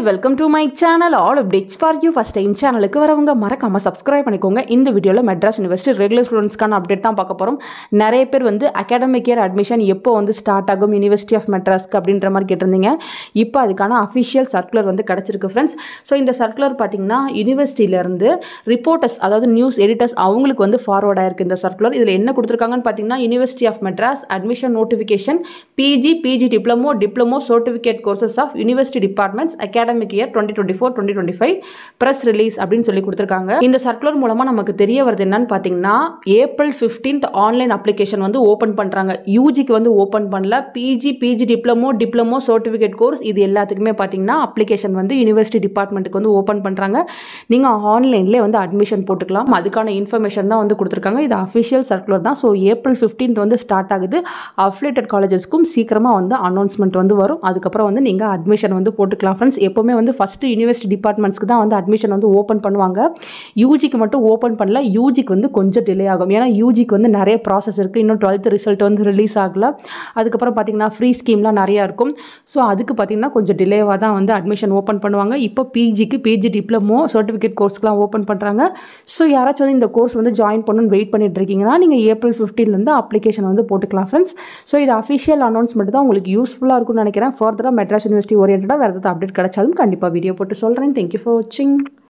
welcome to my channel. All updates for you. First time சேனலுக்கு வரவங்க மறக்காம subscribe பண்ணிக்கோங்க. இந்த வீடியோல மெட்ராஸ் யுனிவர்சிட்டி ரெகுலர் ஸ்டூடெண்ட்ஸ்க்கான அப்டேட் தான் பார்க்க போறோம். நிறைய பேர் வந்து அகாடமிக் இயர் அட்மிஷன் எப்போ வந்து ஸ்டார்ட் ஆகும் யுனிவர்சிட்டி ஆஃப் மெட்ராஸ்க்கு அப்படின்ற மாதிரி கேட்டிருந்தீங்க. இப்போ அதுக்கான அஃபிஷியல் சர்க்குலர் வந்து கிடைச்சிருக்கு ஃப்ரெண்ட்ஸ். ஸோ இந்த சர்க்குலர் பார்த்தீங்கன்னா யூனிவர்சிட்டியிலேருந்து ரிப்போர்ட்டர்ஸ் அதாவது நியூஸ் எடிட்டர்ஸ் அவங்களுக்கு வந்து ஃபார்வர்ட் ஆயிருக்கு இந்த சர்க்குலர். இதில் என்ன கொடுத்துருக்காங்கன்னு பார்த்தீங்கன்னா university of Madras admission notification PG diploma certificate courses of university departments academic year 2024-2025 press release அப்படின்னு சொல்லி கொடுத்துருக்காங்க. இந்த சர்க்குலர் மூலமா நமக்கு தெரிய வருது என்னன்னு பார்த்தீங்கன்னா April 15th ஆன்லைன் அப்ளிகேஷன் வந்து ஓப்பன் பண்றாங்க. யூஜிக்கு வந்து ஓப்பன் பண்ணல. பிஜி டிப்ளமோ சர்டிஃபிகேட் கோர்ஸ் இது எல்லாத்துக்குமே பார்த்தீங்கன்னா அப்ளிகேஷன் வந்து யூனிவர்சிட்டி டிபார்ட்மெண்ட்டுக்கு வந்து ஓப்பன் பண்றாங்க. நீங்க ஆன்லைன்லேயே வந்து அட்மிஷன் போட்டுக்கலாம். அதுக்கான இன்ஃபர்மேஷன் தான் வந்து கொடுத்துருக்காங்க. இது அஃபிஷியல் சர்க்குலர் தான். ஸோ April 15th வந்து ஸ்டார்ட் ஆகுது. அஃபிலியேட்டட் காலேஜஸ்க்கும் சீக்கிரமாக வந்து அனௌன்ஸ்மெண்ட் வந்து வரும். அதுக்கப்புறம் வந்து நீங்கள் அட்மிஷன் வந்து போட்டுக்கலாம் ஃப்ரெண்ட்ஸ். எப்போவுமே வந்து ஃபஸ்ட்டு யூனிவர்சிட்டி டிபார்ட்மெண்ட்ஸ்க்கு தான் வந்து அட்மிஷன் வந்து ஓப்பன் பண்ணுவாங்க. யூஜிக்கு மட்டும் ஓப்பன் பண்ணல. யூஜிக்கு வந்து கொஞ்சம் டிலே ஆகும். ஏன்னா யூஜிக்கு வந்து நிறைய ப்ராசஸ் இருக்குது. இன்னும் 12th ரிசல்ட் வந்து ரிலீஸ் ஆகல. அதுக்கப்புறம் பார்த்தீங்கன்னா ஃப்ரீ ஸ்கீம்லாம் நிறையா இருக்கும். ஸோ அதுக்கு பார்த்தீங்கன்னா கொஞ்சம் டிலேவாக தான் வந்து அட்மிஷன் ஓப்பன் பண்ணுவாங்க. இப்போ பிஜி டிப்ளமோ சர்டிஃபிகேட் கோர்ஸ்க்குலாம் ஓப்பன் பண்ணுறாங்க. ஸோ யாராச்சும் வந்து இந்த கோர்ஸ் வந்து ஜாயின் பண்ணணும்னு வெயிட் பண்ணிட்டு இருக்கீங்கன்னா நீங்கள் April 15லேருந்து அப்ளிகேஷன் வந்து போட்டுக்கலாம் ஃப்ரெண்ட்ஸ். ஸோ இது அஃபிஷியல் அனௌன்ஸ்மெண்ட் தான். உங்களுக்கு யூஸ்ஃபுல்லாக இருக்கும்னு நினைக்கிறேன். ஃபர்தராக மெட்ராஸ் யூனிவர்சிட்டி ஓரியன்டாக வேறு ஏதாவது அப்டேட் கிடைச்சாலும் கண்டிப்பாக வீடியோ போட்டு சொல்கிறேன். தேங்க்யூ ஃபார் வாட்சிங்.